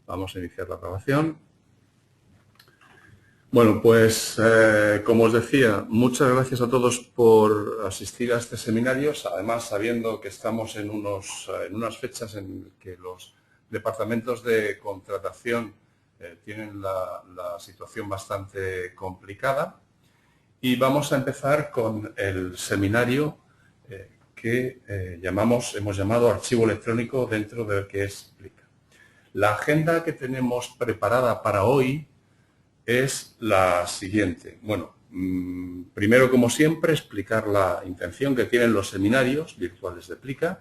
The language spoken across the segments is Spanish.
Vamos a iniciar la grabación. Bueno, pues como os decía, muchas gracias a todos por asistir a este seminario, además sabiendo que estamos en unas fechas en que los departamentos de contratación tienen la situación bastante complicada. Y vamos a empezar con el seminario que hemos llamado Archivo Electrónico dentro de lo que es Plica. La agenda que tenemos preparada para hoy es la siguiente. Bueno, primero, como siempre, explicar la intención que tienen los seminarios virtuales de Plica.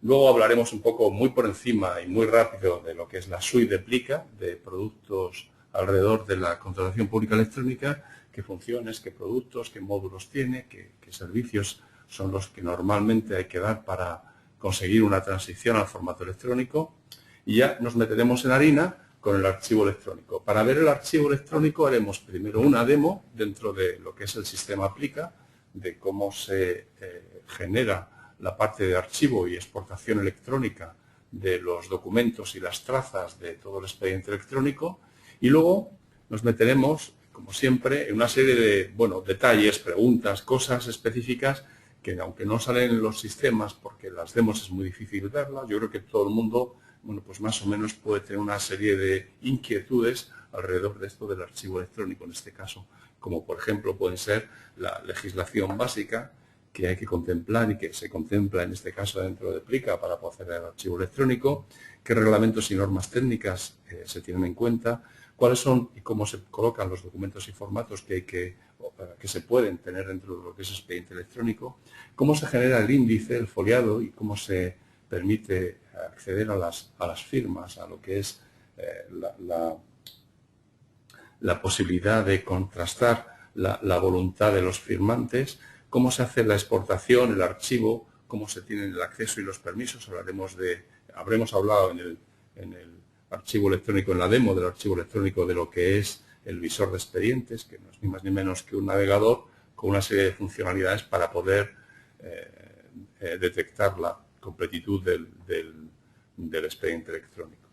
Luego hablaremos un poco muy por encima y muy rápido de lo que es la suite de Plica, de productos alrededor de la contratación pública electrónica, qué funciones, qué productos, qué módulos tiene, qué servicios son los que normalmente hay que dar para conseguir una transición al formato electrónico. Y ya nos meteremos en harina con el archivo electrónico. Para ver el archivo electrónico haremos primero una demo dentro de lo que es el sistema Plica, de cómo se genera la parte de archivo y exportación electrónica de los documentos y las trazas de todo el expediente electrónico. Y luego nos meteremos, como siempre, en una serie de detalles, preguntas, cosas específicas que, aunque no salen en los sistemas, porque las demos es muy difícil verlas, yo creo que todo el mundo pues más o menos puede tener una serie de inquietudes alrededor de esto del archivo electrónico, en este caso, como por ejemplo pueden ser la legislación básica que hay que contemplar y que se contempla en este caso dentro de Plica para poder hacer el archivo electrónico, qué reglamentos y normas técnicas se tienen en cuenta, cuáles son y cómo se colocan los documentos y formatos que se pueden tener dentro de lo que es expediente electrónico, cómo se genera el índice, el foliado y cómo se permite acceder a las firmas, a lo que es la posibilidad de contrastar la voluntad de los firmantes, cómo se hace la exportación, el archivo, cómo se tiene el acceso y los permisos. Habremos hablado en el archivo electrónico, en la demo del archivo electrónico, de lo que es el visor de expedientes, que no es ni más ni menos que un navegador con una serie de funcionalidades para poder detectar la completitud del expediente electrónico.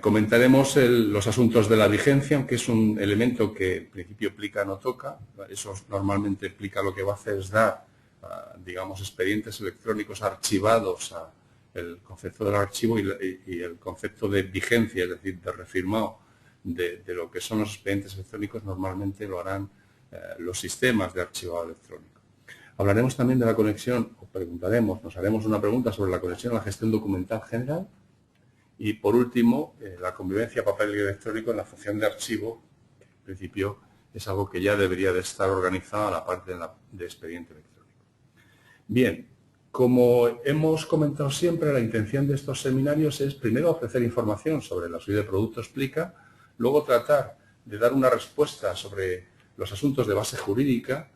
Comentaremos los asuntos de la vigencia, aunque es un elemento que en principio Plica no toca. Eso normalmente Plica lo que va a hacer es dar, digamos, expedientes electrónicos archivados a el concepto del archivo y el concepto de vigencia, es decir, de refirmado de lo que son los expedientes electrónicos, normalmente lo harán los sistemas de archivado electrónico. Hablaremos también de la conexión, nos haremos una pregunta sobre la conexión a la gestión documental general y, por último, la convivencia papel y electrónico en la función de archivo, que en principio es algo que ya debería de estar organizado a la parte de expediente electrónico. Bien, como hemos comentado siempre, la intención de estos seminarios es primero ofrecer información sobre la suite de productos Plica, luego tratar de dar una respuesta sobre los asuntos de base jurídica,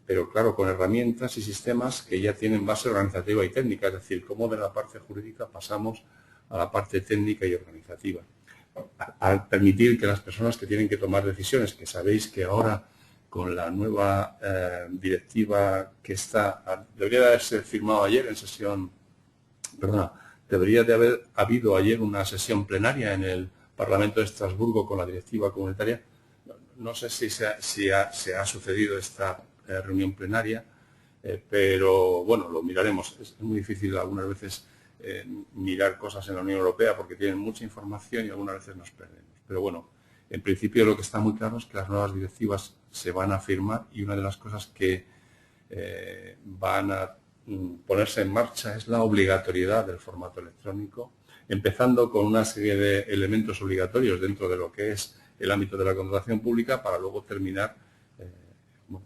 pero claro, con herramientas y sistemas que ya tienen base organizativa y técnica, es decir, cómo de la parte jurídica pasamos a la parte técnica y organizativa. Al permitir que las personas que tienen que tomar decisiones, que sabéis que ahora con la nueva directiva que debería de haberse firmado ayer debería de haber habido ayer una sesión plenaria en el Parlamento de Estrasburgo con la directiva comunitaria. No sé si se ha sucedido esta reunión plenaria, pero bueno, lo miraremos. Es muy difícil algunas veces mirar cosas en la Unión Europea porque tienen mucha información y algunas veces nos perdemos. Pero bueno, en principio lo que está muy claro es que las nuevas directivas se van a firmar y una de las cosas que van a ponerse en marcha es la obligatoriedad del formato electrónico, empezando con una serie de elementos obligatorios dentro de lo que es el ámbito de la contratación pública para luego terminar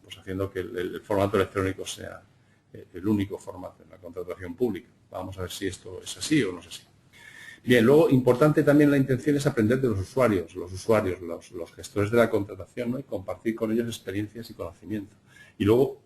pues haciendo que el formato electrónico sea el único formato en la contratación pública. Vamos a ver si esto es así o no es así. Bien, luego, importante también la intención es aprender de los usuarios, los gestores de la contratación, ¿no? Y compartir con ellos experiencias y conocimiento. Y luego,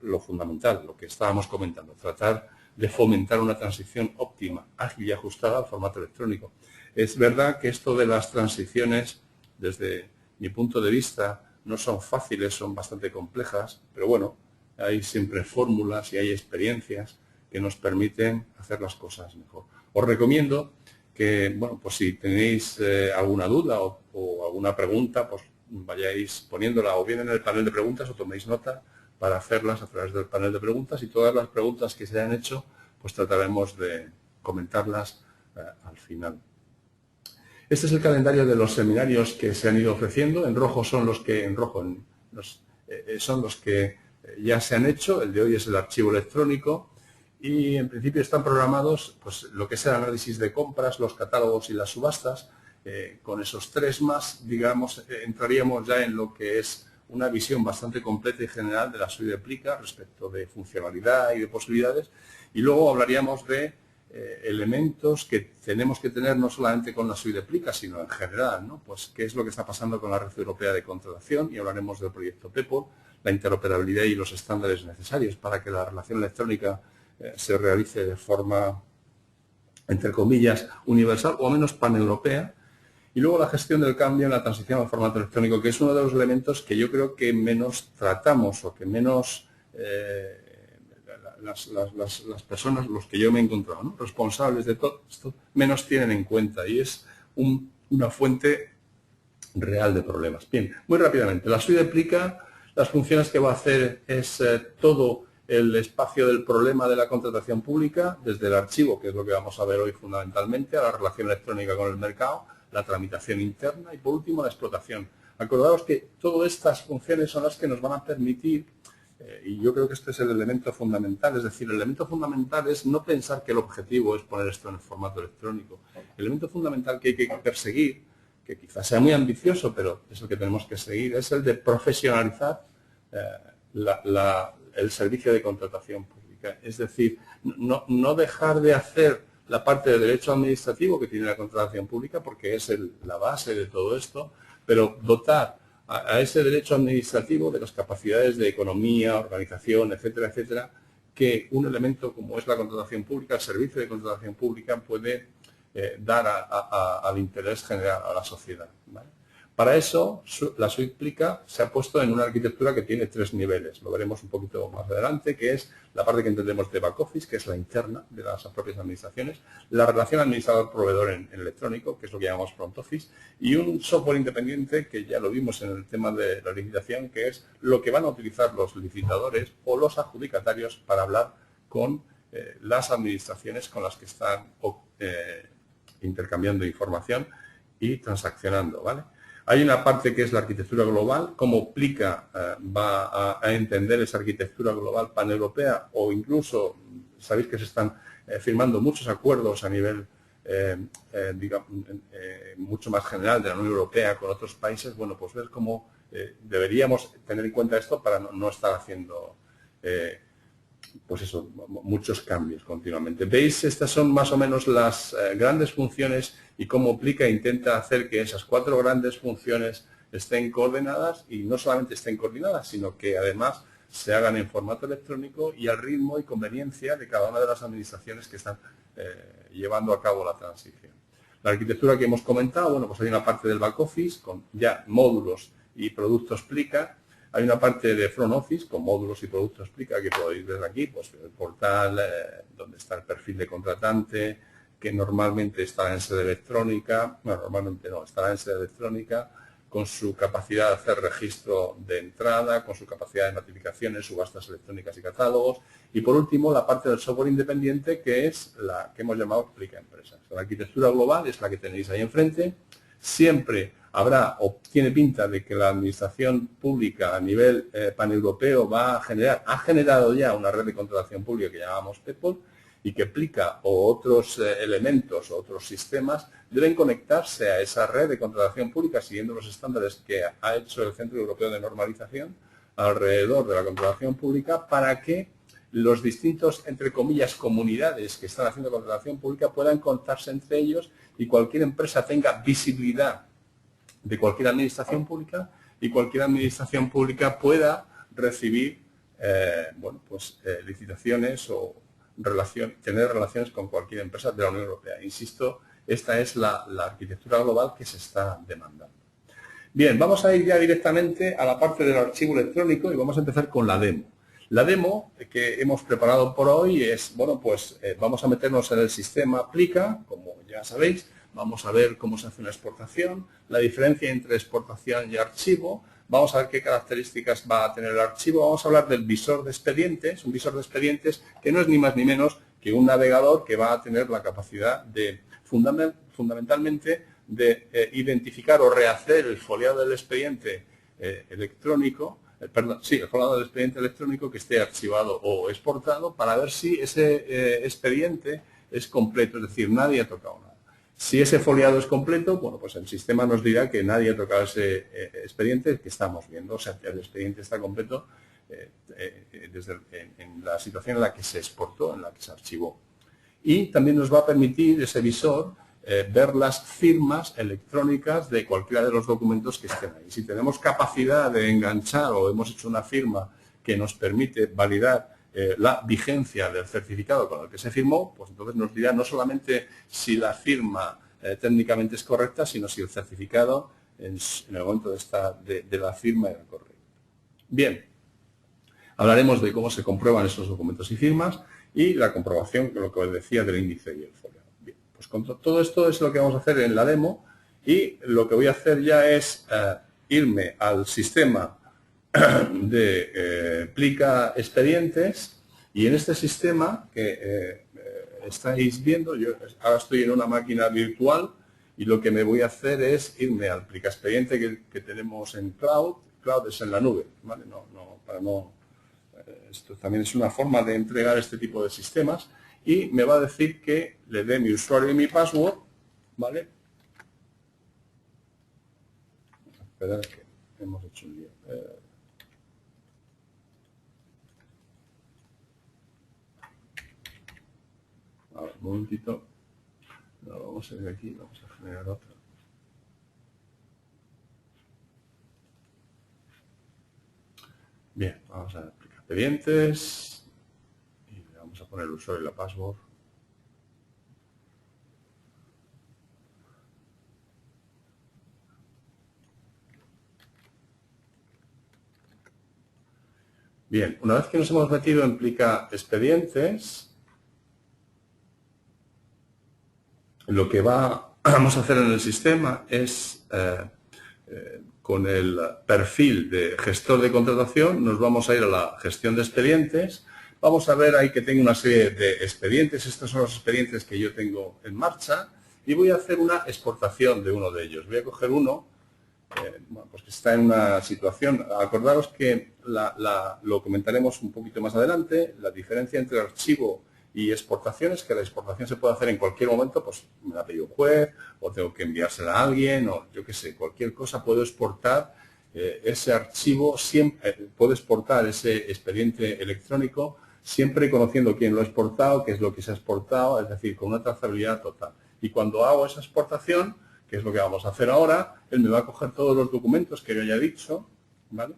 lo fundamental, lo que estábamos comentando, tratar de fomentar una transición óptima, ágil y ajustada al formato electrónico. Es verdad que esto de las transiciones, desde mi punto de vista, no son fáciles, son bastante complejas, pero bueno, hay siempre fórmulas y hay experiencias que nos permiten hacer las cosas mejor. Os recomiendo que, bueno, pues si tenéis alguna duda o alguna pregunta, pues vayáis poniéndola o bien en el panel de preguntas o toméis nota para hacerlas a través del panel de preguntas, y todas las preguntas que se hayan hecho, pues trataremos de comentarlas al final. Este es el calendario de los seminarios que se han ido ofreciendo. En rojo son los que, son los que ya se han hecho. El de hoy es el archivo electrónico y en principio están programados pues lo que es el análisis de compras, los catálogos y las subastas. Con esos tres más, digamos, entraríamos ya en lo que es una visión bastante completa y general de la suite de Plica respecto de funcionalidad y de posibilidades, y luego hablaríamos de elementos que tenemos que tener no solamente con la suite de Plica, sino en general, ¿no? Pues qué es lo que está pasando con la red europea de contratación, y hablaremos del proyecto PEPOL, la interoperabilidad y los estándares necesarios para que la relación electrónica se realice de forma, entre comillas, universal o al menos paneuropea. Y luego la gestión del cambio en la transición al formato electrónico, que es uno de los elementos que yo creo que menos tratamos o que menos las personas, los que yo me he encontrado, ¿no?, responsables de todo esto, menos tienen en cuenta, y es una fuente real de problemas. Bien, muy rápidamente, la suite de Plica, las funciones que va a hacer es todo el espacio del problema de la contratación pública, desde el archivo, que es lo que vamos a ver hoy fundamentalmente, a la relación electrónica con el mercado, la tramitación interna y, por último, la explotación. Acordaos que todas estas funciones son las que nos van a permitir, y yo creo que este es el elemento fundamental, es decir, el elemento fundamental es no pensar que el objetivo es poner esto en el formato electrónico. El elemento fundamental que hay que perseguir, que quizás sea muy ambicioso, pero es el que tenemos que seguir, es el de profesionalizar el servicio de contratación pública. Es decir, no dejar de hacer la parte de derecho administrativo que tiene la contratación pública, porque es la base de todo esto, pero dotar a ese derecho administrativo de las capacidades de economía, organización, etcétera, etcétera, que un elemento como es la contratación pública, el servicio de contratación pública, puede dar al interés general, a la sociedad, ¿vale? Para eso, la suite Plica se ha puesto en una arquitectura que tiene tres niveles. Lo veremos un poquito más adelante, que es la parte que entendemos de back office, que es la interna de las propias administraciones, la relación administrador-proveedor en electrónico, que es lo que llamamos front office, y un software independiente, que ya lo vimos en el tema de la licitación, que es lo que van a utilizar los licitadores o los adjudicatarios para hablar con las administraciones con las que están intercambiando información y transaccionando, ¿vale? Hay una parte que es la arquitectura global, cómo Plica va a entender esa arquitectura global paneuropea, o incluso, sabéis que se están firmando muchos acuerdos a nivel, digamos, mucho más general de la Unión Europea con otros países. Bueno, pues ver cómo deberíamos tener en cuenta esto para no estar haciendo, pues eso, muchos cambios continuamente. ¿Veis? Estas son más o menos las grandes funciones y cómo Plica intenta hacer que esas cuatro grandes funciones estén coordinadas, y no solamente estén coordinadas, sino que además se hagan en formato electrónico y al ritmo y conveniencia de cada una de las administraciones que están llevando a cabo la transición. La arquitectura que hemos comentado, bueno, pues hay una parte del back office con ya módulos y productos Plica. Hay una parte de front office con módulos y productos Plica que podéis ver aquí, pues el portal donde está el perfil de contratante, que normalmente estará en sede electrónica, bueno, normalmente no, estará en sede electrónica, con su capacidad de hacer registro de entrada, con su capacidad de notificaciones, subastas electrónicas y catálogos. Y por último, la parte del software independiente, que es la que hemos llamado Plica Empresas. La arquitectura global es la que tenéis ahí enfrente. Siempre habrá, o tiene pinta de que la administración pública a nivel paneuropeo ha generado ya una red de contratación pública que llamamos PEPOL, y que Plica o otros elementos o otros sistemas deben conectarse a esa red de contratación pública siguiendo los estándares que ha hecho el Centro Europeo de Normalización alrededor de la contratación pública, para que los distintos, entre comillas, comunidades que están haciendo contratación pública puedan contarse entre ellos y cualquier empresa tenga visibilidad de cualquier administración pública, y cualquier administración pública pueda recibir bueno, pues, licitaciones o tener relaciones con cualquier empresa de la Unión Europea. Insisto, esta es la arquitectura global que se está demandando. Bien, vamos a ir ya directamente a la parte del archivo electrónico y vamos a empezar con la demo. La demo que hemos preparado por hoy es, bueno, pues vamos a meternos en el sistema Aplica, como ya sabéis, vamos a ver cómo se hace una exportación, la diferencia entre exportación y archivo, vamos a ver qué características va a tener el archivo, vamos a hablar del visor de expedientes, un visor de expedientes que no es ni más ni menos que un navegador que va a tener la capacidad de, fundamentalmente, de identificar o rehacer el foliado del expediente electrónico, el foliado del expediente electrónico que esté archivado o exportado para ver si ese expediente es completo, es decir, nadie ha tocado nada. Si ese foliado es completo, bueno, pues el sistema nos dirá que nadie ha tocado ese expediente que estamos viendo, o sea, que el expediente está completo en la situación en la que se exportó, en la que se archivó. Y también nos va a permitir ese visor ver las firmas electrónicas de cualquiera de los documentos que estén ahí. Si tenemos capacidad de enganchar o hemos hecho una firma que nos permite validar la vigencia del certificado con el que se firmó, pues entonces nos dirá no solamente si la firma técnicamente es correcta, sino si el certificado en el momento de la firma era correcto. Bien, hablaremos de cómo se comprueban esos documentos y firmas y la comprobación, lo que os decía, del índice y el folio. Bien, pues con todo esto es lo que vamos a hacer en la demo y lo que voy a hacer ya es irme al sistema de Plica expedientes y en este sistema que estáis viendo, yo ahora estoy en una máquina virtual y lo que me voy a hacer es irme al Plica expediente que tenemos en Cloud. Cloud es en la nube, ¿vale? Esto también es una forma de entregar este tipo de sistemas y me va a decir que le dé mi usuario y mi password, ¿vale? Esperad que hemos hecho un lío. A ver, un momentito. No, vamos a ir aquí, vamos a generar otra. Bien, vamos a aplicar expedientes y le vamos a poner el usuario y la password. Bien, una vez que nos hemos metido en Plica expedientes, lo que vamos a hacer en el sistema es, con el perfil de gestor de contratación, nos vamos a ir a la gestión de expedientes. Vamos a ver ahí que tengo una serie de expedientes. Estos son los expedientes que yo tengo en marcha y voy a hacer una exportación de uno de ellos. Voy a coger uno bueno, pues que está en una situación. Acordaros que lo comentaremos un poquito más adelante, la diferencia entre archivo y exportaciones, que la exportación se puede hacer en cualquier momento, pues me la ha pedido un juez, o tengo que enviársela a alguien, o yo qué sé, cualquier cosa, puedo exportar ese archivo, siempre puedo exportar ese expediente electrónico, siempre conociendo quién lo ha exportado, qué es lo que se ha exportado, es decir, con una trazabilidad total. Y cuando hago esa exportación, que es lo que vamos a hacer ahora, él me va a coger todos los documentos que yo haya dicho, ¿vale?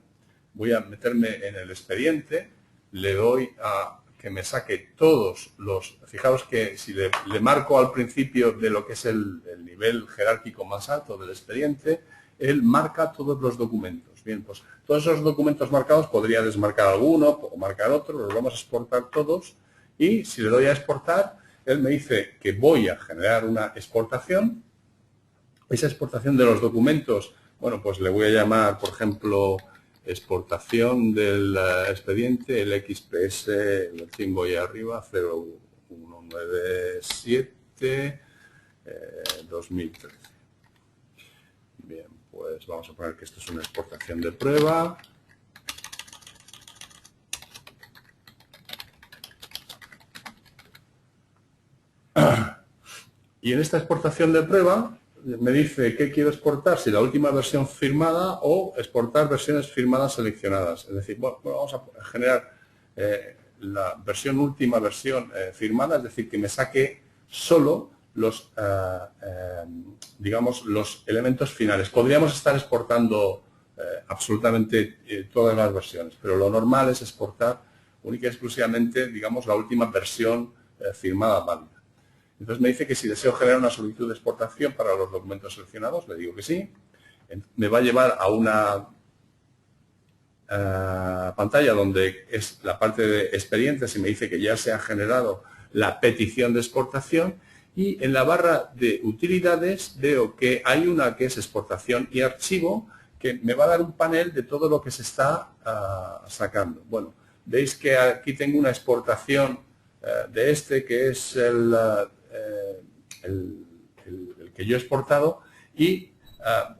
Voy a meterme en el expediente, le doy a que me saque todos los... Fijaos que si le marco al principio de lo que es el nivel jerárquico más alto del expediente, él marca todos los documentos. Bien, pues todos esos documentos marcados podría desmarcar alguno o marcar otro, los vamos a exportar todos y si le doy a exportar, él me dice que voy a generar una exportación. Esa exportación de los documentos, bueno, pues le voy a llamar, por ejemplo, exportación del expediente, el XPS, el tengo ahí arriba, 0197 2013. Bien, pues vamos a poner que esto es una exportación de prueba. Y en esta exportación de prueba me dice qué quiero exportar, si la última versión firmada o exportar versiones firmadas seleccionadas. Es decir, bueno, vamos a generar la última versión firmada, es decir, que me saque solo los, digamos, los elementos finales. Podríamos estar exportando absolutamente todas las versiones, pero lo normal es exportar única y exclusivamente, digamos, la última versión firmada válida. Entonces me dice que si deseo generar una solicitud de exportación para los documentos seleccionados, le digo que sí. Me va a llevar a una pantalla donde es la parte de expedientes y me dice que ya se ha generado la petición de exportación, y en la barra de utilidades veo que hay una que es exportación y archivo, que me va a dar un panel de todo lo que se está sacando. Bueno, veis que aquí tengo una exportación de este, que es el que yo he exportado, y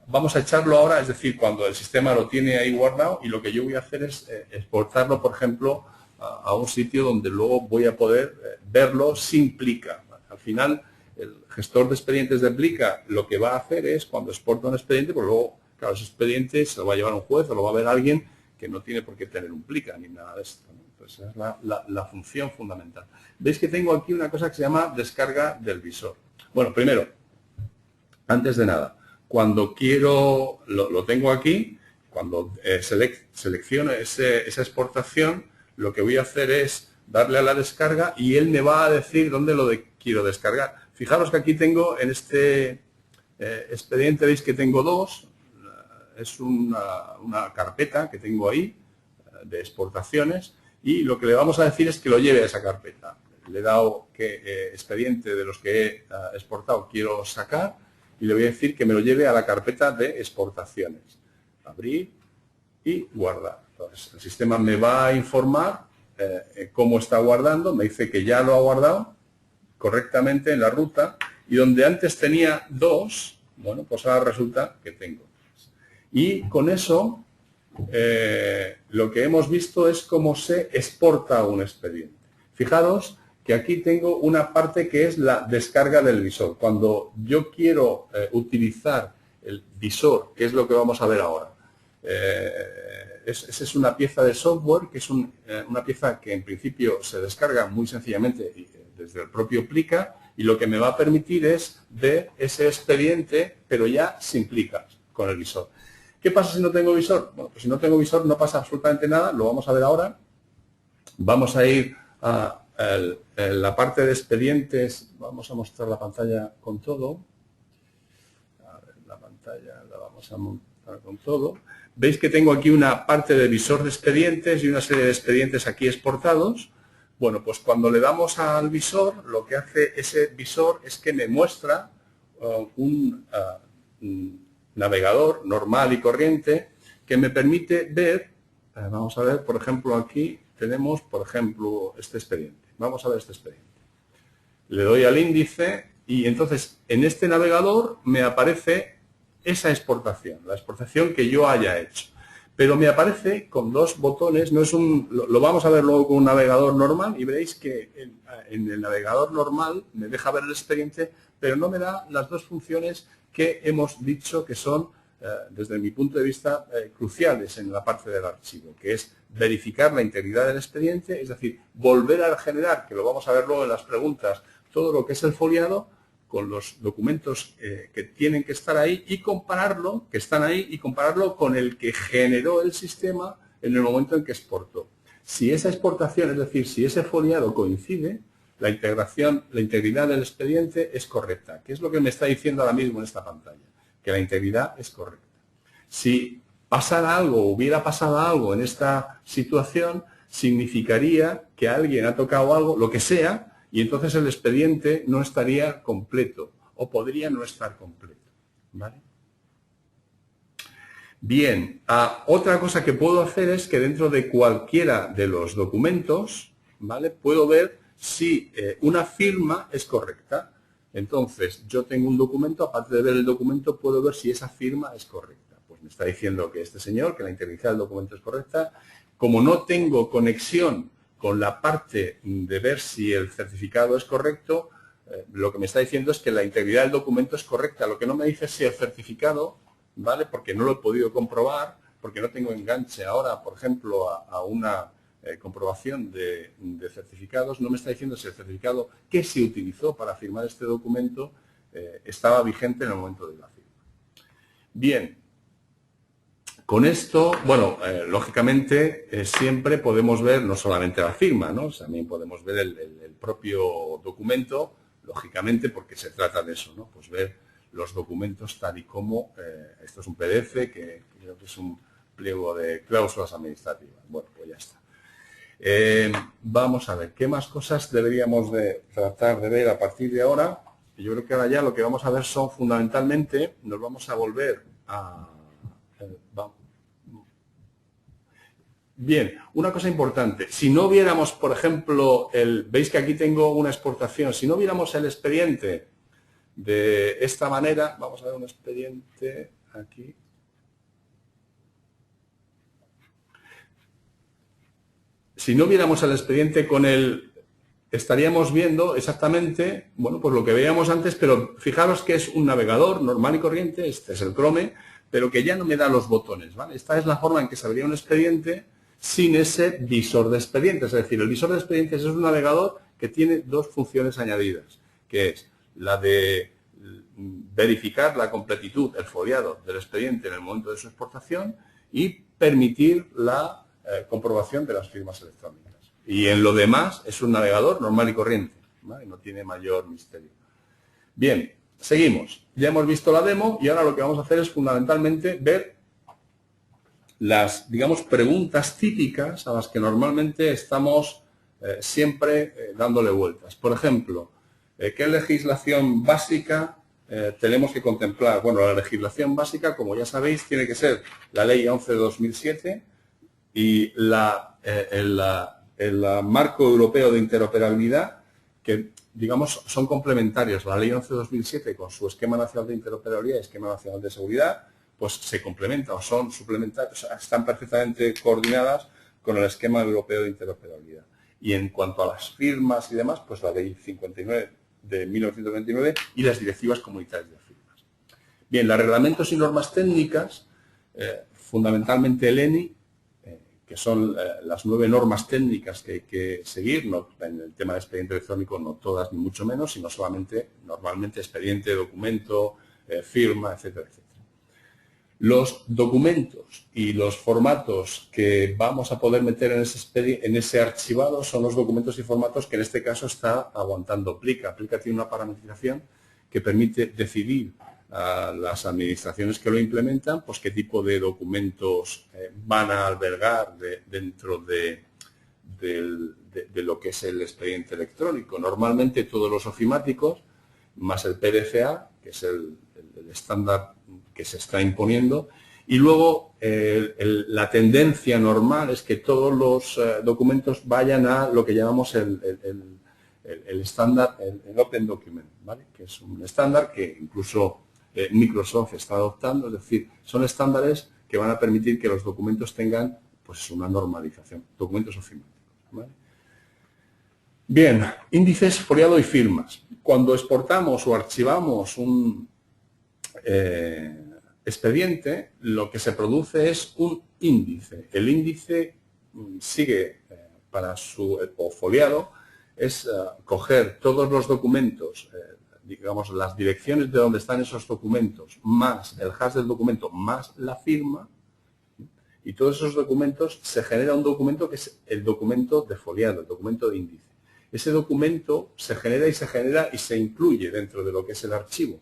vamos a echarlo ahora, es decir, cuando el sistema lo tiene ahí guardado, y lo que yo voy a hacer es exportarlo, por ejemplo, a un sitio donde luego voy a poder verlo sin plica. Al final, el gestor de expedientes de plica lo que va a hacer es, cuando exporta un expediente, pues luego, claro, ese expediente se lo va a llevar a un juez o lo va a ver alguien que no tiene por qué tener un plica ni nada de esto, ¿no? Entonces, esa es la función fundamental. Veis que tengo aquí una cosa que se llama descarga del visor. Bueno, primero, antes de nada, cuando quiero, lo tengo aquí, cuando selecciono esa exportación, lo que voy a hacer es darle a la descarga y él me va a decir dónde quiero descargar. Fijaros que aquí tengo en este expediente, veis que tengo dos, es una carpeta que tengo ahí de exportaciones, y lo que le vamos a decir es que lo lleve a esa carpeta. Le he dado que expediente de los que he exportado quiero sacar, y le voy a decir que me lo lleve a la carpeta de exportaciones. Abrir y guardar. Entonces, el sistema me va a informar cómo está guardando, me dice que ya lo ha guardado correctamente en la ruta, y donde antes tenía dos, bueno, pues ahora resulta que tengo tres. Y con eso lo que hemos visto es cómo se exporta un expediente. Fijaros que aquí tengo una parte que es la descarga del visor. Cuando yo quiero utilizar el visor, que es lo que vamos a ver ahora, esa es una pieza de software, que es una pieza que en principio se descarga muy sencillamente desde el propio Plica, y lo que me va a permitir es ver ese expediente, pero ya sin plicas, con el visor. ¿Qué pasa si no tengo visor? Bueno, pues si no tengo visor no pasa absolutamente nada, lo vamos a ver ahora. Vamos a ir a la parte de expedientes, vamos a mostrar la pantalla con todo. A ver, la pantalla la vamos a montar con todo. Veis que tengo aquí una parte de visor de expedientes y una serie de expedientes aquí exportados. Bueno, pues cuando le damos al visor, lo que hace ese visor es que me muestra un navegador normal y corriente que me permite ver, vamos a ver, por ejemplo, aquí tenemos, por ejemplo, este expediente. Vamos a ver este expediente. Le doy al índice y entonces en este navegador me aparece esa exportación, la exportación que yo haya hecho. Pero me aparece con dos botones, no es lo vamos a ver luego con un navegador normal, y veréis que en el navegador normal me deja ver el expediente, pero no me da las dos funciones que hemos dicho que son, desde mi punto de vista, cruciales en la parte del archivo, que es verificar la integridad del expediente, es decir, volver a generar, que lo vamos a ver luego en las preguntas, todo lo que es el foliado con los documentos que tienen que estar ahí, y compararlo, que están ahí, y compararlo con el que generó el sistema en el momento en que exportó. Si esa exportación, es decir, si ese foliado coincide, la integridad del expediente es correcta, que es lo que me está diciendo ahora mismo en esta pantalla, que la integridad es correcta. Si pasara algo, hubiera pasado algo en esta situación, significaría que alguien ha tocado algo, lo que sea, y entonces el expediente no estaría completo, o podría no estar completo, ¿vale? Bien, otra cosa que puedo hacer es que dentro de cualquiera de los documentos, ¿vale?, puedo ver si una firma es correcta. Entonces, yo tengo un documento, aparte de ver el documento, puedo ver si esa firma es correcta. Pues me está diciendo que este señor, que la integridad del documento es correcta. Como no tengo conexión con la parte de ver si el certificado es correcto, lo que me está diciendo es que la integridad del documento es correcta. Lo que no me dice es si el certificado, ¿vale?, porque no lo he podido comprobar, porque no tengo enganche ahora, por ejemplo, a una comprobación de certificados, no me está diciendo si el certificado que se utilizó para firmar este documento estaba vigente en el momento de la firma. Bien. Con esto, bueno, lógicamente siempre podemos ver no solamente la firma, ¿no? También podemos ver el propio documento, lógicamente, porque se trata de eso, ¿no? Pues ver los documentos tal y como, esto es un PDF, que creo que es un pliego de cláusulas administrativas. Bueno, pues ya está. Vamos a ver, ¿qué más cosas deberíamos de tratar de ver a partir de ahora? Yo creo que ahora ya lo que vamos a ver son fundamentalmente, nos vamos a volver a... Bien, una cosa importante, si no viéramos, por ejemplo, veis que aquí tengo una exportación, si no viéramos el expediente de esta manera, vamos a ver un expediente aquí. Si no viéramos el expediente con el, estaríamos viendo exactamente, bueno, pues lo que veíamos antes, pero fijaros que es un navegador normal y corriente, este es el Chrome, pero que ya no me da los botones, ¿vale? Esta es la forma en que se abría un expediente sin ese visor de expedientes. Es decir, el visor de expedientes es un navegador que tiene dos funciones añadidas, que es la de verificar la completitud, el foliado del expediente en el momento de su exportación y permitir la comprobación de las firmas electrónicas. Y en lo demás es un navegador normal y corriente, ¿vale? No tiene mayor misterio. Bien, seguimos. Ya hemos visto la demo y ahora lo que vamos a hacer es fundamentalmente ver las, digamos, preguntas típicas a las que normalmente estamos siempre dándole vueltas. Por ejemplo, ¿qué legislación básica tenemos que contemplar? Bueno, la legislación básica, como ya sabéis, tiene que ser la Ley 11 de 2007 y el marco europeo de interoperabilidad, que, digamos, son complementarios. La Ley 11 de 2007 con su esquema nacional de interoperabilidad y esquema nacional de seguridad, pues se complementan o son suplementarios, o sea, están perfectamente coordinadas con el esquema europeo de interoperabilidad. Y en cuanto a las firmas y demás, pues la Ley 59 de 1929 y las directivas comunitarias de firmas. Bien, los reglamentos y normas técnicas, fundamentalmente el ENI, que son las 9 normas técnicas que hay que seguir, no, en el tema de expediente electrónico no todas ni mucho menos, sino solamente normalmente expediente, documento, firma, etcétera, etcétera. Los documentos y los formatos que vamos a poder meter en ese archivado son los documentos y formatos que en este caso está aguantando Plica. Plica tiene una parametrización que permite decidir a las administraciones que lo implementan, pues qué tipo de documentos van a albergar dentro de lo que es el expediente electrónico. Normalmente todos los ofimáticos, más el PDFA, que es el estándar que se está imponiendo, y luego la tendencia normal es que todos los documentos vayan a lo que llamamos el estándar, el Open Document, ¿vale? Que es un estándar que incluso Microsoft está adoptando, es decir, son estándares que van a permitir que los documentos tengan pues una normalización, documentos ofimáticos, ¿vale? Bien, índices, foliado y firmas. Cuando exportamos o archivamos un expediente, lo que se produce es un índice. El índice sigue para su foliado, es coger todos los documentos, digamos, las direcciones de donde están esos documentos, más el hash del documento, más la firma, y todos esos documentos se genera un documento que es el documento de foliado, el documento de índice. Ese documento se genera y se incluye dentro de lo que es el archivo.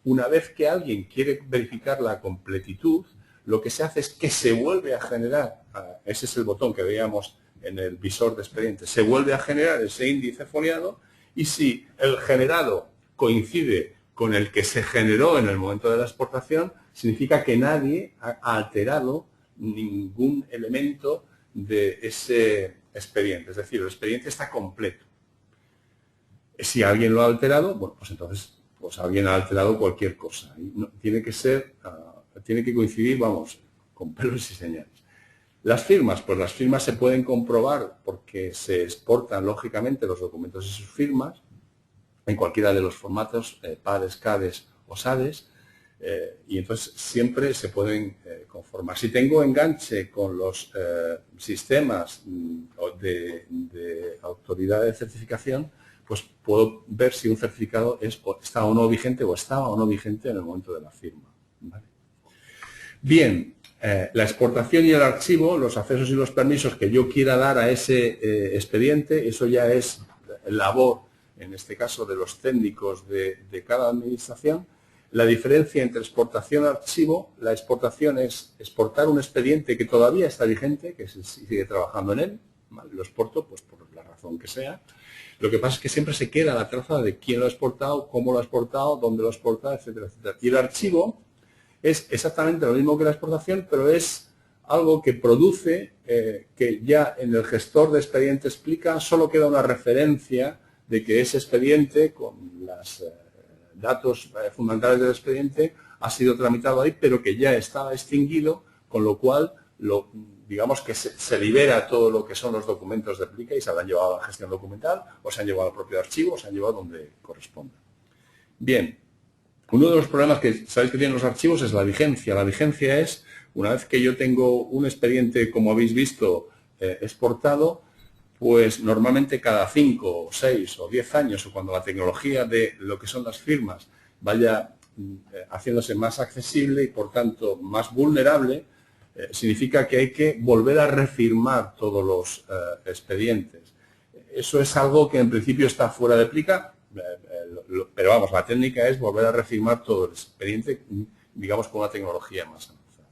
Una vez que alguien quiere verificar la completitud, lo que se hace es que se vuelve a generar, ese es el botón que veíamos en el visor de expediente, se vuelve a generar ese índice foliado y si el generado coincide con el que se generó en el momento de la exportación, significa que nadie ha alterado ningún elemento de ese expediente. Es decir, el expediente está completo. Si alguien lo ha alterado, bueno, pues entonces pues alguien ha alterado cualquier cosa. Y no, tiene que coincidir, vamos, con pelos y señales. Las firmas, pues las firmas se pueden comprobar porque se exportan, lógicamente, los documentos y sus firmas en cualquiera de los formatos, PADES, CADES o SADES, y entonces siempre se pueden conformar. Si tengo enganche con los sistemas de autoridad de certificación, pues puedo ver si un certificado está o no vigente o estaba o no vigente en el momento de la firma, ¿vale? Bien, la exportación y el archivo, los accesos y los permisos que yo quiera dar a ese expediente, eso ya es labor, en este caso, de los técnicos de cada administración. La diferencia entre exportación y archivo, la exportación es exportar un expediente que todavía está vigente, que se sigue trabajando en él, ¿vale? Lo exporto pues por la razón que sea. Lo que pasa es que siempre se queda la traza de quién lo ha exportado, cómo lo ha exportado, dónde lo ha exportado, etcétera, etcétera. Y el archivo es exactamente lo mismo que la exportación, pero es algo que produce que ya en el gestor de expediente explica solo queda una referencia de que ese expediente con los datos fundamentales del expediente ha sido tramitado ahí, pero que ya está extinguido, con lo cual digamos que se libera todo lo que son los documentos de Plica y se han llevado a la gestión documental o se han llevado al propio archivo o se han llevado donde corresponda. Bien, uno de los problemas que sabéis que tienen los archivos es la vigencia. La vigencia es, una vez que yo tengo un expediente, como habéis visto, exportado, pues normalmente cada 5, 6 o 10 años, o cuando la tecnología de lo que son las firmas vaya haciéndose más accesible y, por tanto, más vulnerable, significa que hay que volver a refirmar todos los expedientes. Eso es algo que en principio está fuera de Plica, pero vamos, la técnica es volver a refirmar todo el expediente, digamos, con una tecnología más avanzada.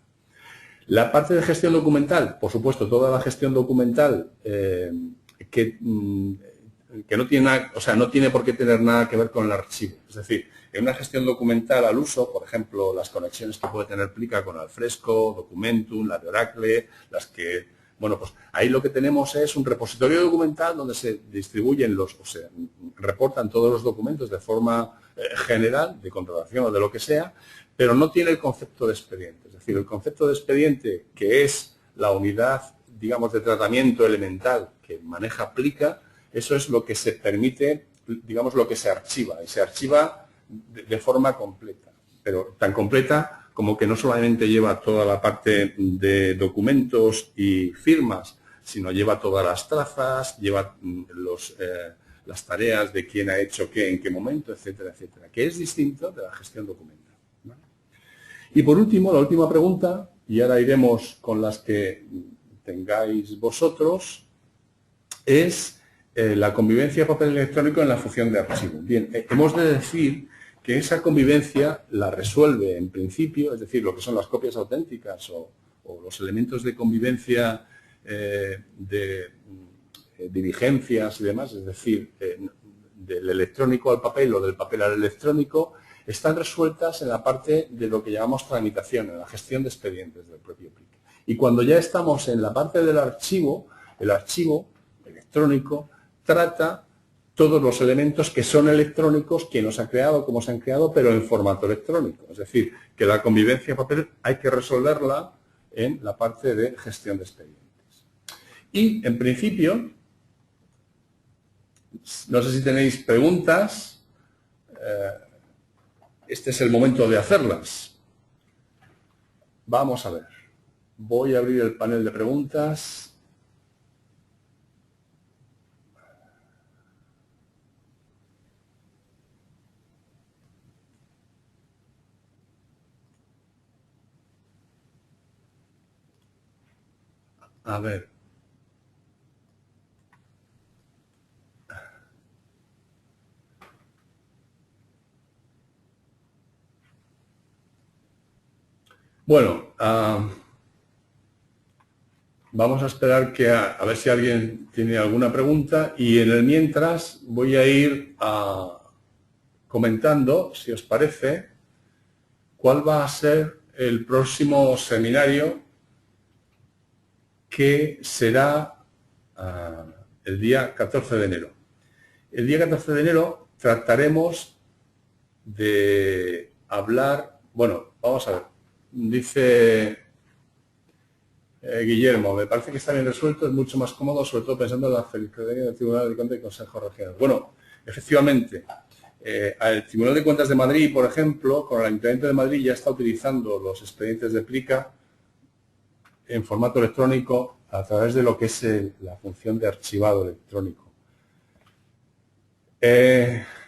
La parte de gestión documental, por supuesto, toda la gestión documental que no tiene nada, o sea, no tiene por qué tener nada que ver con el archivo. Es decir, en una gestión documental al uso, por ejemplo, las conexiones que puede tener Plica con Alfresco, Documentum, la de Oracle, las que, bueno, pues ahí lo que tenemos es un repositorio documental donde se distribuyen o se reportan todos los documentos de forma general, de contratación o de lo que sea, pero no tiene el concepto de expediente. Es decir, el concepto de expediente, que es la unidad, digamos, de tratamiento elemental que maneja Plica, eso es lo que se permite, digamos, lo que se archiva. Y se archiva de forma completa, pero tan completa como que no solamente lleva toda la parte de documentos y firmas, sino lleva todas las trazas, lleva las tareas de quién ha hecho qué, en qué momento, etcétera, etcétera, que es distinto de la gestión documental. Y por último, la última pregunta, y ahora iremos con las que tengáis vosotros, es la convivencia de papel electrónico en la función de archivo. Bien, hemos de decir que esa convivencia la resuelve en principio, es decir, lo que son las copias auténticas o los elementos de convivencia de diligencias y demás, es decir, del electrónico al papel o del papel al electrónico, están resueltas en la parte de lo que llamamos tramitación, en la gestión de expedientes del propio Plica. Y cuando ya estamos en la parte del archivo, el archivo electrónico trata todos los elementos que son electrónicos, quién los ha creado, cómo se han creado, pero en formato electrónico. Es decir, que la convivencia papel hay que resolverla en la parte de gestión de expedientes. Y, en principio, no sé si tenéis preguntas. Este es el momento de hacerlas. Vamos a ver. Voy a abrir el panel de preguntas. A ver. Bueno, vamos a esperar a ver si alguien tiene alguna pregunta y en el mientras voy a ir comentando, si os parece, cuál va a ser el próximo seminario que será el día 14 de enero. El día 14 de enero trataremos de hablar, bueno, vamos a ver, dice Guillermo, me parece que está bien resuelto, es mucho más cómodo, sobre todo pensando en la cercanía del Tribunal de Cuentas y Consejo Regional. Bueno, efectivamente, el Tribunal de Cuentas de Madrid, por ejemplo, con el Ayuntamiento de Madrid ya está utilizando los expedientes de Plica en formato electrónico a través de lo que es la función de archivado electrónico.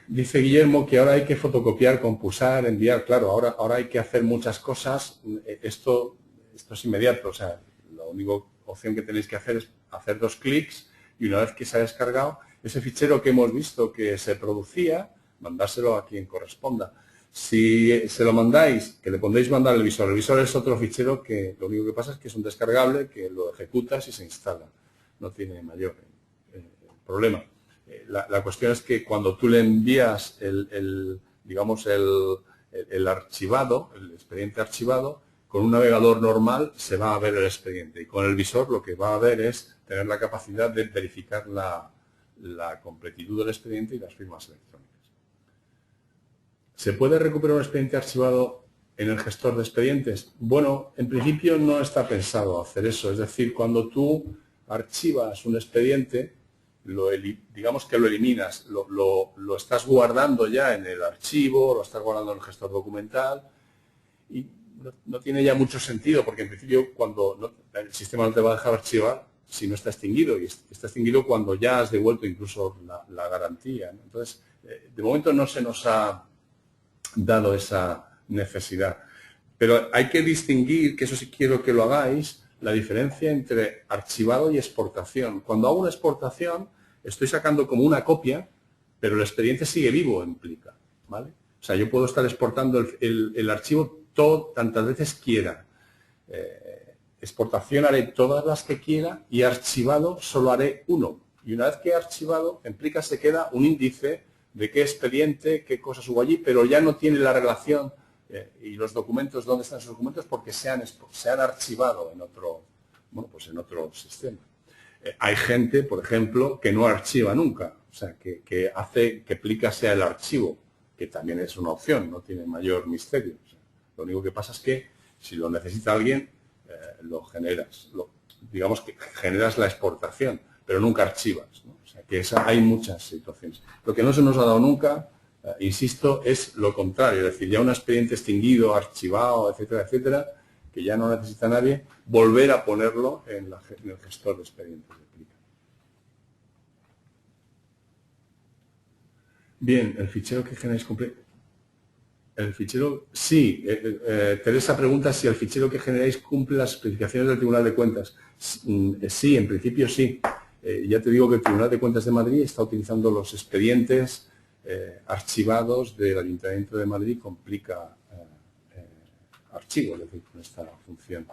Dice Guillermo que ahora hay que fotocopiar, compulsar, enviar. Claro, ahora hay que hacer muchas cosas. Esto es inmediato. O sea, la única opción que tenéis que hacer es hacer 2 clics y una vez que se ha descargado, ese fichero que hemos visto que se producía, mandárselo a quien corresponda. Si se lo mandáis, que le pondréis mandar el visor es otro fichero que lo único que pasa es que es un descargable que lo ejecutas y se instala. No tiene mayor problema. La cuestión es que cuando tú le envías digamos, el archivado, el expediente archivado, con un navegador normal se va a ver el expediente y con el visor lo que va a ver es tener la capacidad de verificar la completitud del expediente y las firmas electrónicas. ¿Se puede recuperar un expediente archivado en el gestor de expedientes? Bueno, en principio no está pensado hacer eso. Es decir, cuando tú archivas un expediente, digamos que lo eliminas, lo estás guardando ya en el archivo, lo estás guardando en el gestor documental y no tiene ya mucho sentido porque en principio el sistema no te va a dejar archivar si no está extinguido y está extinguido cuando ya has devuelto incluso la garantía, ¿no? Entonces, de momento no se nos ha dado esa necesidad. Pero hay que distinguir, que eso sí quiero que lo hagáis, la diferencia entre archivado y exportación. Cuando hago una exportación, estoy sacando como una copia, pero el expediente sigue vivo en Plica, ¿vale? O sea, yo puedo estar exportando el archivo tantas veces quiera. Exportación haré todas las que quiera y archivado solo haré uno. Y una vez que he archivado, en Plica se queda un índice de qué expediente, qué cosas hubo allí, pero ya no tiene la relación y los documentos, dónde están esos documentos, porque se han archivado en otro sistema. Hay gente, por ejemplo, que no archiva nunca, o sea, que hace que Plica sea el archivo, que también es una opción, no tiene mayor misterio. O sea, lo único que pasa es que si lo necesita alguien, lo generas, digamos que generas la exportación, pero nunca archivas, ¿no? O sea, que hay muchas situaciones. Lo que no se nos ha dado nunca, insisto, es lo contrario, es decir, ya un expediente extinguido, archivado, etcétera, etcétera, que ya no necesita nadie, volver a ponerlo en el gestor de expedientes de Plica. Bien, el fichero que generáis completo. El fichero, sí. Teresa pregunta si el fichero que generáis cumple las especificaciones del Tribunal de Cuentas. Sí, en principio sí. Ya te digo que el Tribunal de Cuentas de Madrid está utilizando los expedientes archivados del Ayuntamiento de Madrid con Plica archivo, es decir, con esta función.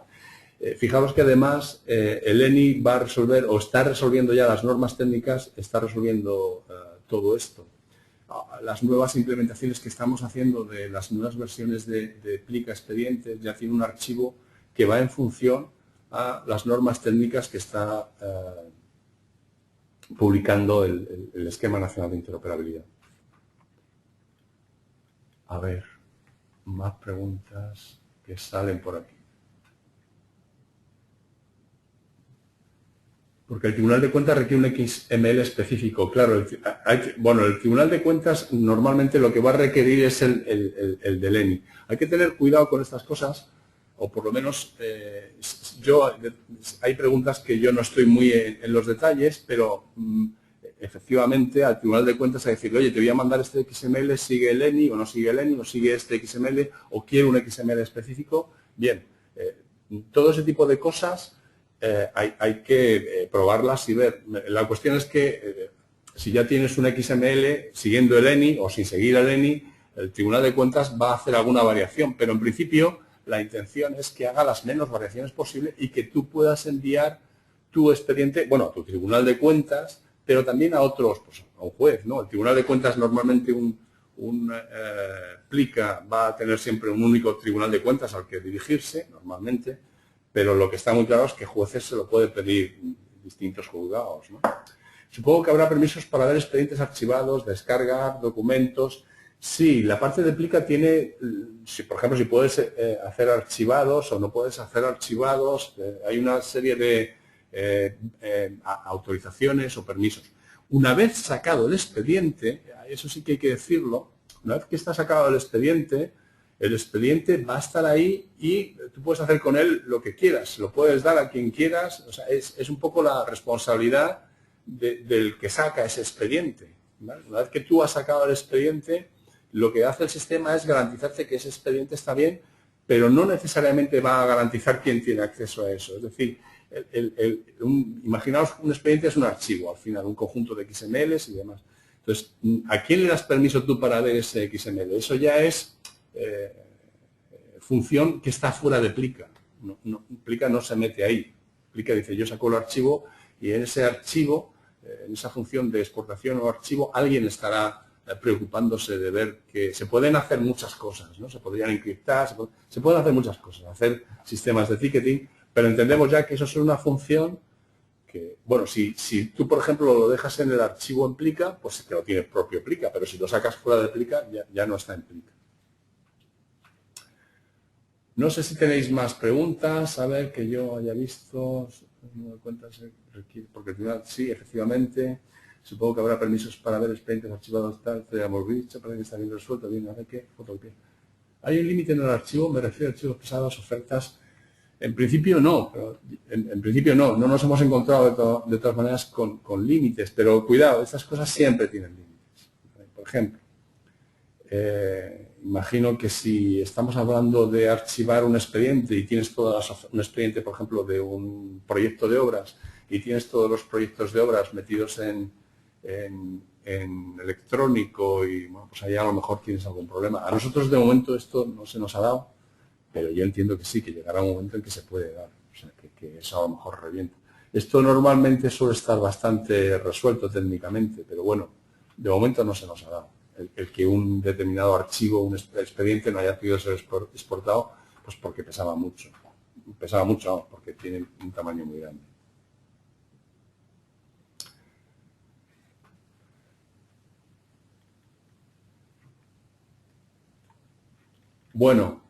Fijaos que además el ENI va a resolver, o está resolviendo ya las normas técnicas, está resolviendo todo esto. Las nuevas implementaciones que estamos haciendo de las nuevas versiones de Plica Expedientes ya tiene un archivo que va en función a las normas técnicas que está publicando el Esquema Nacional de Interoperabilidad. A ver, más preguntas que salen por aquí. Porque el Tribunal de Cuentas requiere un XML específico. Claro, el Tribunal de Cuentas normalmente lo que va a requerir es el del ENI. Hay que tener cuidado con estas cosas, o por lo menos hay preguntas que yo no estoy muy en los detalles, pero efectivamente al Tribunal de Cuentas hay que decirle, oye, te voy a mandar este XML, sigue el ENI o no sigue el ENI, o sigue este XML, o quiero un XML específico. Bien, todo ese tipo de cosas hay que probarlas y ver. La cuestión es que si ya tienes un XML siguiendo el ENI o sin seguir el ENI, el Tribunal de Cuentas va a hacer alguna variación, pero en principio la intención es que haga las menos variaciones posibles y que tú puedas enviar tu expediente, bueno, a tu Tribunal de Cuentas, pero también a otros, pues a un juez, ¿no? El Tribunal de Cuentas normalmente Plica va a tener siempre un único Tribunal de Cuentas al que dirigirse, normalmente, pero lo que está muy claro es que jueces se lo puede pedir distintos juzgados, ¿no? Supongo que habrá permisos para ver expedientes archivados, descargar documentos. Sí, la parte de Plica tiene, por ejemplo, si puedes hacer archivados o no puedes hacer archivados, hay una serie de autorizaciones o permisos. Una vez sacado el expediente, eso sí que hay que decirlo, una vez que está sacado el expediente va a estar ahí y tú puedes hacer con él lo que quieras, lo puedes dar a quien quieras, o sea, es un poco la responsabilidad del que saca ese expediente, ¿vale? Una vez que tú has sacado el expediente, lo que hace el sistema es garantizarte que ese expediente está bien, pero no necesariamente va a garantizar quién tiene acceso a eso. Es decir, imaginaos un expediente es un archivo, al final, un conjunto de XMLs y demás. Entonces, ¿a quién le das permiso tú para ver ese XML? Eso ya es función que está fuera de Plica. Plica no se mete ahí. Plica dice, yo saco el archivo y en ese archivo, en esa función de exportación o archivo, alguien estará preocupándose de ver que se pueden hacer muchas cosas, ¿no? Se podrían encriptar, se pueden hacer muchas cosas, hacer sistemas de ticketing, pero entendemos ya que eso es una función que, bueno, si tú, por ejemplo, lo dejas en el archivo en Plica, pues que lo tiene propio Plica, pero si lo sacas fuera de Plica, ya no está en Plica. No sé si tenéis más preguntas, a ver, que yo haya visto, porque sí, efectivamente, supongo que habrá permisos para ver expedientes archivados, tal, ya hemos visto, parece que está bien resuelto, bien, a ver qué, fotocopia. ¿Hay un límite en el archivo? Me refiero a archivos pesados, ofertas. En principio no, pero en principio no nos hemos encontrado de todas maneras con límites, pero cuidado, estas cosas siempre tienen límites. Por ejemplo, imagino que si estamos hablando de archivar un expediente y tienes un expediente, por ejemplo, de un proyecto de obras y tienes todos los proyectos de obras metidos en electrónico y, bueno, pues ahí a lo mejor tienes algún problema. A nosotros de momento esto no se nos ha dado, pero yo entiendo que sí, que llegará un momento en que se puede dar, o sea, que eso a lo mejor revienta. Esto normalmente suele estar bastante resuelto técnicamente, pero bueno, de momento no se nos ha dado. El que un determinado archivo, un expediente no haya podido ser exportado, pues porque pesaba mucho, porque tiene un tamaño muy grande. Bueno,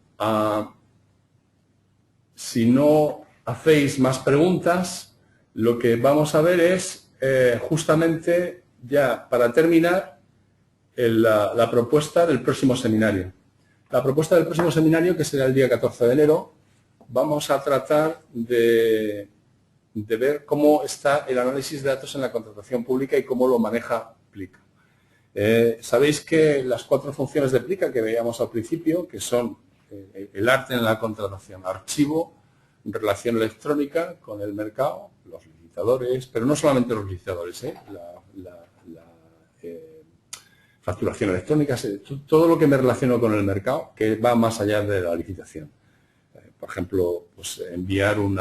si no hacéis más preguntas, lo que vamos a ver es justamente ya para terminar la propuesta del próximo seminario. La propuesta del próximo seminario, que será el día 14 de enero, vamos a tratar de ver cómo está el análisis de datos en la contratación pública y cómo lo maneja Plica. Sabéis que las 4 funciones de Plica que veíamos al principio, que son el arte en la contratación, archivo, relación electrónica con el mercado, los licitadores, pero no solamente los licitadores, facturación electrónica, todo lo que me relaciono con el mercado, que va más allá de la licitación. Por ejemplo, pues enviar un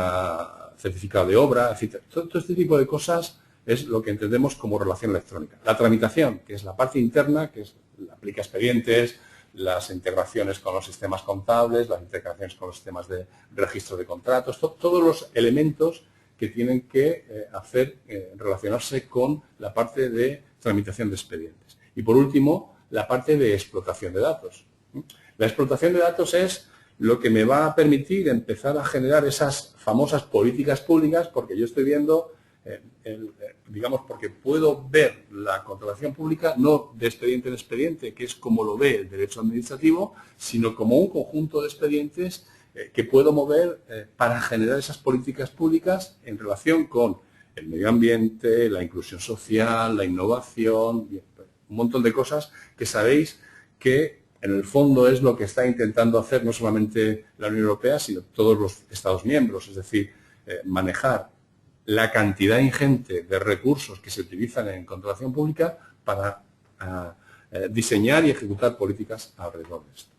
certificado de obra, etc. Todo este tipo de cosas es lo que entendemos como relación electrónica. La tramitación, que es la parte interna, que es la aplica expedientes, las integraciones con los sistemas contables, las integraciones con los sistemas de registro de contratos, todos los elementos que tienen que relacionarse con la parte de tramitación de expedientes. Y por último, la parte de explotación de datos. La explotación de datos es lo que me va a permitir empezar a generar esas famosas políticas públicas, porque yo estoy viendo, digamos, porque puedo ver la contratación pública no de expediente en expediente, que es como lo ve el derecho administrativo, sino como un conjunto de expedientes que puedo mover para generar esas políticas públicas en relación con el medio ambiente, la inclusión social, la innovación, un montón de cosas que sabéis que en el fondo es lo que está intentando hacer no solamente la Unión Europea, sino todos los Estados miembros, es decir, manejar la cantidad ingente de recursos que se utilizan en contratación pública para diseñar y ejecutar políticas alrededor de esto.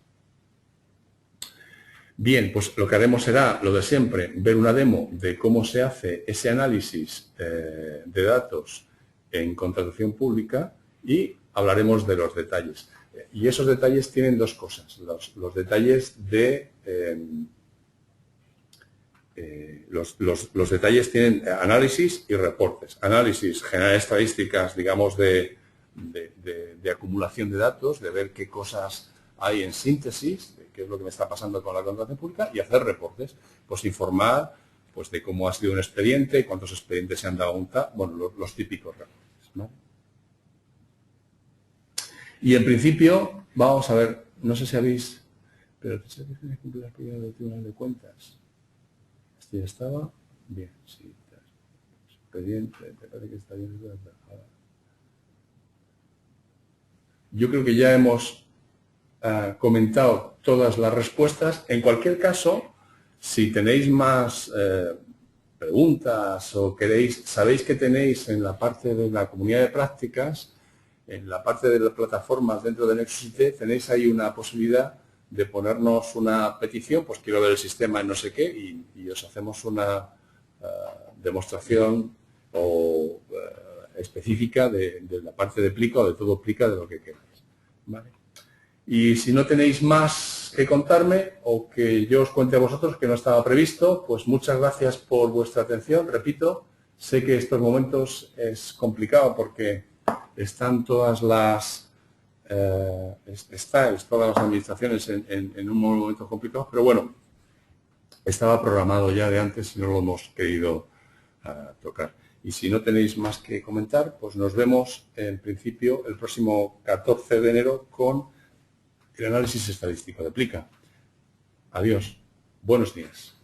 Bien, pues lo que haremos será lo de siempre, ver una demo de cómo se hace ese análisis de datos en contratación pública y hablaremos de los detalles. Y esos detalles tienen 2 cosas. Los detalles de... los detalles tienen análisis y reportes. Análisis, generar estadísticas, digamos, de acumulación de datos, de ver qué cosas hay en síntesis, de qué es lo que me está pasando con la contratación pública, y hacer reportes. Pues informar pues, de cómo ha sido un expediente, cuántos expedientes se han dado bueno, los típicos reportes, ¿no? Y en principio, vamos a ver, no sé si habéis... Pero ¿se tiene que cumplir las propiedades del Tribunal de Cuentas? Este ya estaba. Bien, sí. Expediente, me parece que está bien. Yo creo que ya hemos comentado todas las respuestas. En cualquier caso, si tenéis más preguntas o queréis, sabéis que tenéis en la parte de la comunidad de prácticas, en la parte de las plataformas dentro de Nexus IT, tenéis ahí una posibilidad de ponernos una petición, pues quiero ver el sistema en no sé qué, y os hacemos una demostración específica de la parte de Plica o de todo Plica, de lo que queráis. ¿Vale? Y si no tenéis más que contarme o que yo os cuente a vosotros, que no estaba previsto, pues muchas gracias por vuestra atención. Repito, sé que estos momentos es complicado porque están todas las todas las administraciones en un momento complicado, pero bueno, estaba programado ya de antes y no lo hemos querido tocar. Y si no tenéis más que comentar, pues nos vemos en principio el próximo 14 de enero con el análisis estadístico de Plica. Adiós. Buenos días.